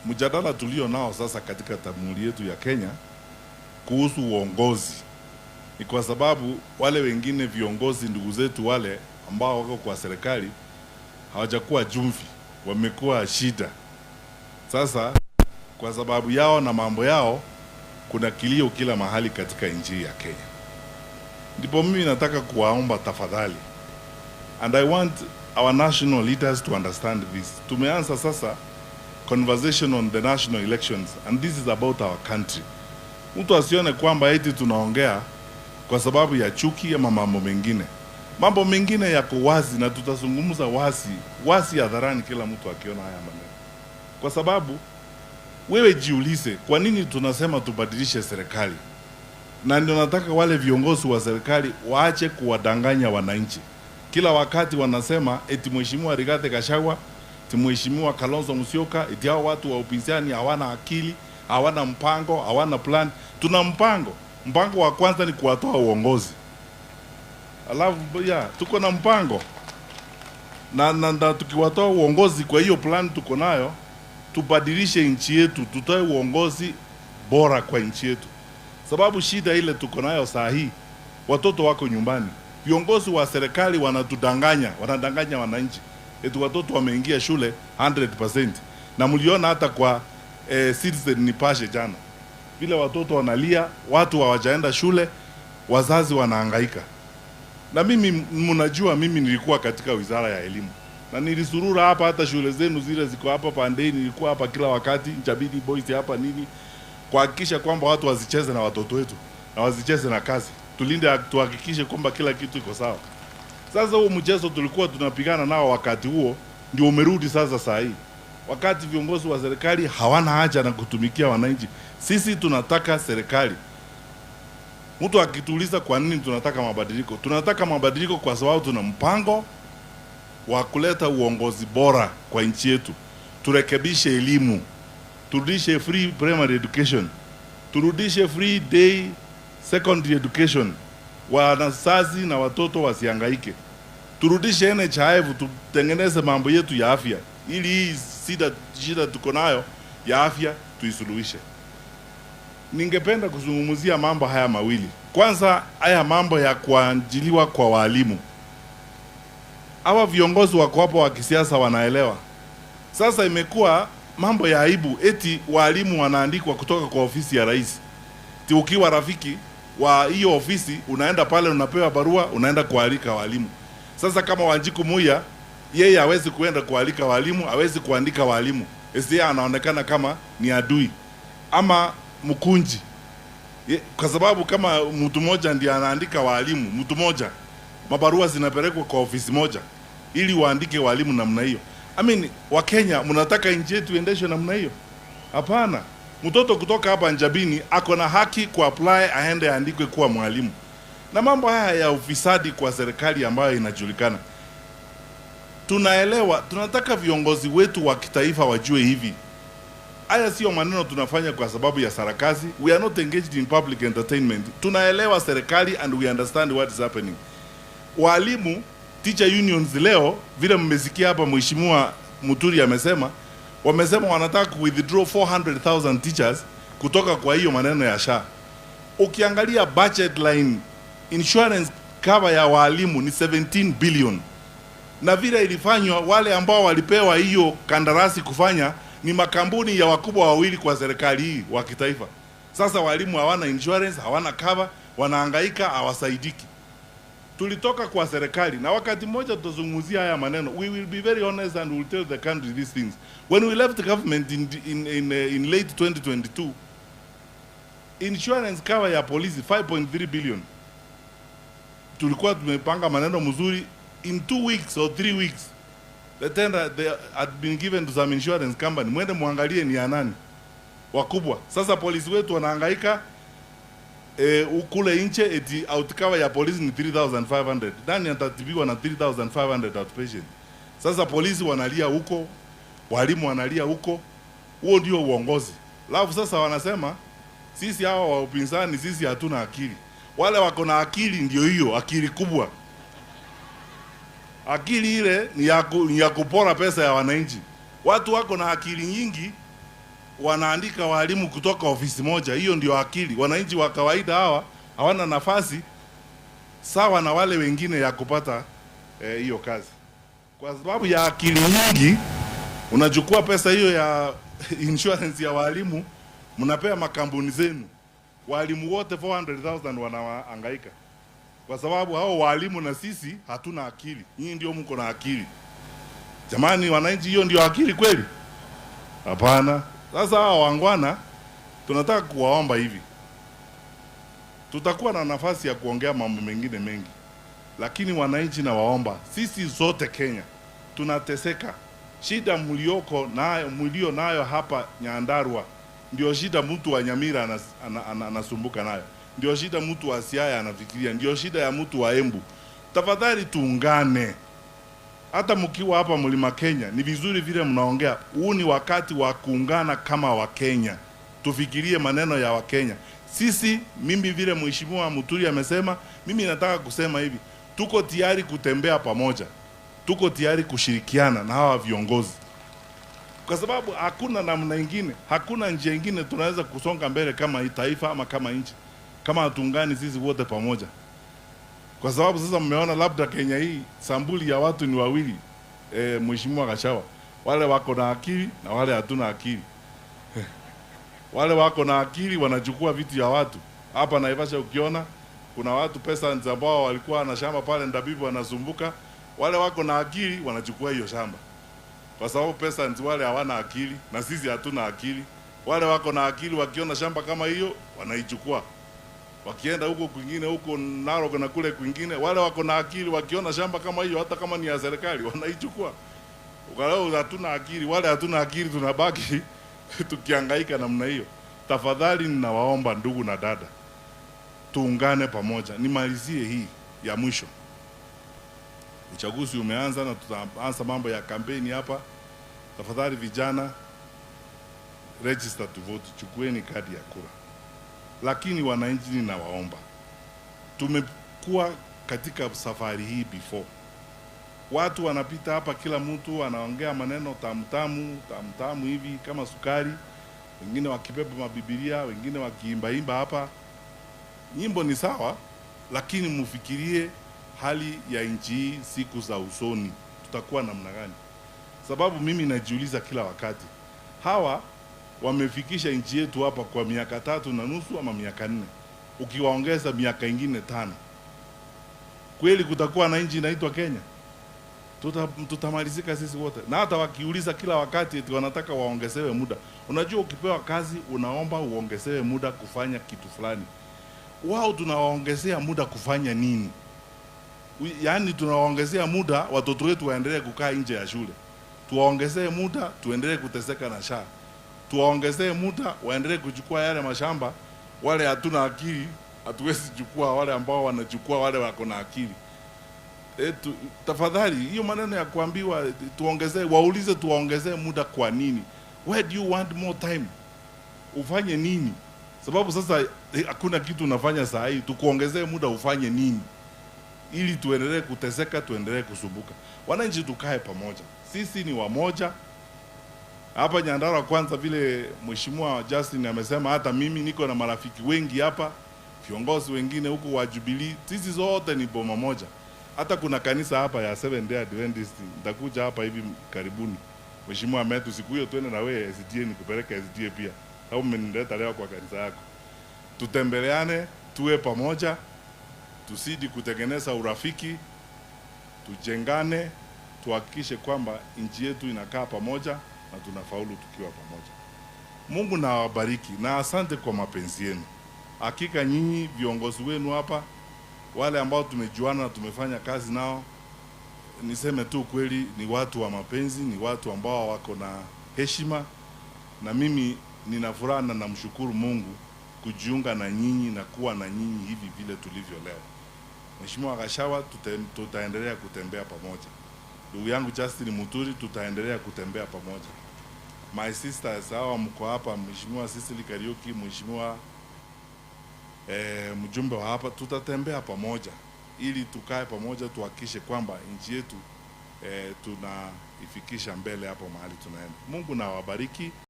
mjadala tulio nao sasa katika jamhuri yetu ya Kenya kuhusu uongozi ni kwa sababu wale wengine viongozi ndugu zetu wale ambao wako kwa serikali hawajakuwa jumvi, wamekuwa shida. Sasa kwa sababu yao na mambo yao kuna kilio kila mahali katika nchi ya Kenya. Ndipo mimi nataka kuwaomba tafadhali, and I want our national leaders to understand this. Tumeanza sasa conversation on the national elections and this is about our country. Mtu asione kwamba eti tunaongea kwa sababu ya chuki ama mambo mengine. Mambo mengine yako wazi na tutazungumza wazi hadharani, kila mtu akiona haya maneno. Kwa sababu wewe jiulize, kwa nini tunasema tubadilishe serikali? Na ndio nataka wale viongozi wa serikali waache kuwadanganya wananchi. Kila wakati wanasema eti Mheshimiwa Rigathi Gachagua, eti Mheshimiwa Kalonzo Musyoka, eti hao watu wa upinzani hawana akili, hawana mpango, hawana plan. Tuna mpango. Mpango wa kwanza ni kuwatoa uongozi. Alafu tuko na mpango. Na tukiwatoa uongozi, kwa hiyo plan tuko nayo, tubadilishe nchi yetu, tutoe uongozi bora kwa nchi yetu. Sababu shida ile tuko nayo saa hii, watoto wako nyumbani. Viongozi wa serikali wanadanganya wananchi. Eti watoto wameingia shule 100%. Na mliona hata kwa Citizen Nipashe jana. Vile watoto wanalia, watu hawajaenda shule, wazazi wanahangaika. Na mimi mnajua mimi nilikuwa katika Wizara ya Elimu. Na nilisurura hapa, hata shule zenu zile ziko hapa Pandei, nilikuwa hapa kila wakati, Njabini Boys hapa nini, kuhakikisha kwamba watu wazicheze na watoto wetu na wazicheze na kazi. Tuhakikishe kwamba kila kitu iko sawa. Sasa huo mchezo tulikuwa tunapigana nao wakati huo ndio umerudi sasa saa hii. Wakati viongozi wa serikali hawana haja na kutumikia wananchi. Sisi tunataka serikali. Mtu akituuliza kwa nini tunataka mabadiliko? Tunataka mabadiliko kwa sababu tuna mpango wa kuleta uongozi bora kwa nchi yetu. Turekebishe elimu. Turudishe free primary education. Turudishe free day secondary education. Wanazazi na watoto wasihangaike. Turudishe NHIF, tutengeneze mambo yetu ya afya. Ili hii shida tuko nayo ya afya tuisuluhishe. Ningependa kuzungumzia mambo haya mawili. Kwanza, haya mambo ya kuajiliwa kwa walimu. Hawa viongozi wako hapo wa kisiasa wanaelewa. Sasa imekuwa mambo ya aibu eti walimu wanaandikwa kutoka kwa ofisi ya rais. Ukiwa rafiki wa hiyo ofisi unaenda pale unapewa barua, unaenda kualika walimu. Sasa kama Wanjiku Muya, yeye hawezi kuenda kualika walimu, hawezi kuandika walimu. Yeye anaonekana kama ni adui ama mkunji. Kwa sababu kama mtu mmoja ndiye anaandika walimu, mtu mmoja, mabarua zinapelekwa kwa ofisi moja ili waandike walimu namna hiyo. Wa Kenya mnataka nchi yetu iendeshwe namna hiyo? Hapana. Mtoto kutoka hapa Njabini ako na haki kuapply aende aandikwe kuwa mwalimu. Na mambo haya ya ufisadi kwa serikali ambayo inajulikana. Tunaelewa, tunataka viongozi wetu wa kitaifa wajue hivi. Haya sio maneno tunafanya kwa sababu ya sarakasi. We are not engaged in public entertainment. Tunaelewa serikali and we understand what is happening. Walimu, teacher unions leo, vile mmesikia hapa Mheshimiwa Muturi amesema, wamesema wanataka withdraw 400,000 teachers kutoka kwa hiyo maneno ya SHA. Ukiangalia budget line, insurance cover ya walimu ni 17 billion. Na vile ilifanywa, wale ambao walipewa hiyo kandarasi kufanya ni makampuni ya wakubwa wawili kwa serikali hii wa kitaifa. Sasa walimu hawana insurance, hawana cover, wanahangaika, hawasaidiki. Tulitoka kwa serikali na wakati mmoja tutazungumzia haya maneno. We will be very honest and we will tell the country these things. When we left the government in late 2022, insurance cover ya polisi 5.3 billion. Tulikuwa tumepanga maneno mzuri. In 2 weeks or 3 weeks, the tender they had been given to some insurance company. Mwende muangalie ni ya nani wakubwa. Sasa polisi wetu wanahangaika ukule nje eti outcover ya polisi ni 3,500. Nani atatibiwa na 3,500 outpatient? Sasa polisi wanalia huko, walimu wanalia huko. Huo ndio uongozi. Alafu sasa wanasema sisi hawa wa upinzani sisi hatuna akili. Wale wako na akili ndio hiyo, akili kubwa. Akili ile ni ya kupora pesa ya wananchi. Watu wako na akili nyingi wanaandika walimu kutoka ofisi moja. Hiyo ndio akili. Wananchi wa kawaida hawa hawana nafasi sawa na wale wengine ya kupata hiyo kazi. Kwa sababu ya akili nyingi, unachukua pesa hiyo ya insurance ya walimu, mnapea makampuni zenu. Walimu wote 400,000 wanahangaika. Kwa sababu hao walimu na sisi hatuna akili. Nyinyi ndio mko na akili. Jamani wananchi, hiyo ndio akili kweli? Hapana. Sasa hao wangwana tunataka kuwaomba hivi. Tutakuwa na nafasi ya kuongea mambo mengine mengi. Lakini wananchi na waomba, sisi zote Kenya tunateseka. Shida mlio nayo hapa Nyandarua ndio shida mtu wa Nyamira anasumbuka nayo. Ndio shida mtu wa Siaya anafikiria, ndio shida ya mtu wa Embu. Tafadhali tuungane. Hata mkiwa hapa Mlima Kenya, ni vizuri vile mnaongea. Huu ni wakati wa kuungana kama Wakenya. Tufikirie maneno ya Wakenya. Sisi, mimi vile Mheshimiwa Muturi amesema, mimi nataka kusema hivi. Tuko tayari kutembea pamoja. Tuko tayari kushirikiana na hawa viongozi. Kwa sababu hakuna namna nyingine, hakuna njia nyingine tunaweza kusonga mbele kama taifa ama kama nchi, kama hatuungani sisi wote pamoja. Kwa sababu sasa mmeona labda Kenya hii sambuli ya watu ni wawili, Mheshimiwa Gachagua, wale wako na akili na wale hatuna akili. Wale wako na akili wanachukua vitu ya watu. Hapa Naivasha ukiona kuna watu pesa ambao walikuwa na shamba pale Ndabibu wanasumbuka. Wale wako na akili wanachukua hiyo shamba. Kwa sababu pesa wale hawana akili na sisi hatuna akili. Wale wako na akili wakiona shamba kama hiyo wanaichukua. Wakienda huko kwingine, huko Narok na kule kwingine, wale wako na akili wakiona shamba kama hiyo, hata kama ni ya serikali, wanaichukua. Ukalao hatuna akili, wale hatuna akili, tunabaki tukihangaika namna hiyo. Tafadhali ninawaomba ndugu na dada, tuungane pamoja. Nimalizie hii ya mwisho. Uchaguzi umeanza na tutaanza mambo ya kampeni hapa. Tafadhali vijana, register to vote, chukueni kadi ya kura. Lakini wananchi ninawaomba, tumekuwa katika safari hii before. Watu wanapita hapa, kila mtu anaongea maneno tamtamu hivi kama sukari, wengine wakibeba mabibilia, wengine wakiimbaimba hapa. Nyimbo ni sawa, lakini mufikirie hali ya nchi hii siku za usoni tutakuwa namna gani? Sababu mimi najiuliza kila wakati, hawa wamefikisha nchi yetu hapa kwa miaka 3.5 ama miaka 4. Ukiwaongeza miaka ingine 5, kweli kutakuwa na nchi inaitwa Kenya? Tutamalizika sisi wote. Na hata wakiuliza kila wakati eti wanataka waongezewe muda. Unajua ukipewa kazi unaomba uongezewe muda kufanya kitu fulani. Wao tunawaongezea muda kufanya nini? Yaani tunawaongezea muda watoto wetu waendelee kukaa nje ya shule. Tuwaongezee muda tuendelee kuteseka na SHA. Tuwaongezee muda waendelee kuchukua yale mashamba. Wale hatuna akili hatuwezi chukua, wale ambao wanachukua wale wako na akili. Tafadhali hiyo maneno ya kuambiwa tuongezee, waulize tuwaongezee muda kwa nini? Where do you want more time? Ufanye nini? Sababu sasa hakuna kitu unafanya saa hii, tukuongezee muda ufanye nini? Ili tuendelee kuteseka, tuendelee kusumbuka. Wananchi tukae pamoja. Sisi ni wamoja. Hapa Nyandarua kwanza vile Mheshimiwa Justin amesema, hata mimi niko na marafiki wengi hapa, viongozi wengine huko wa Jubilee, sisi zote ni boma moja. Hata kuna kanisa hapa ya Seventh Day Adventist, nitakuja hapa hivi karibuni. Mheshimiwa Ametu, siku hiyo twende na wewe SDA nikupeleka SDA pia. Au umenileta leo kwa kanisa yako. Tutembeleane, tuwe pamoja, tusidi kutengeneza urafiki, tujengane, tuhakikishe kwamba nchi yetu inakaa pamoja na tunafaulu tukiwa pamoja. Mungu na awabariki na asante kwa mapenzi yenu. Hakika nyinyi viongozi wenu hapa, wale ambao tumejuana na tumefanya kazi nao, niseme tu kweli ni watu wa mapenzi, ni watu ambao wako na heshima, na mimi nina furaha na namshukuru Mungu kujiunga na nyinyi na kuwa na nyinyi hivi vile tulivyo leo. Mheshimiwa Gachagua, tutaendelea kutembea pamoja. Ndugu yangu Justin Muturi, tutaendelea kutembea pamoja. My sisters hawa mko hapa, Mheshimiwa Cecily Kariuki, Mheshimiwa mjumbe wa hapa, tutatembea pamoja ili tukae pamoja, tuhakikishe kwamba nchi yetu tunaifikisha mbele hapo mahali tunaenda. Mungu na wabariki.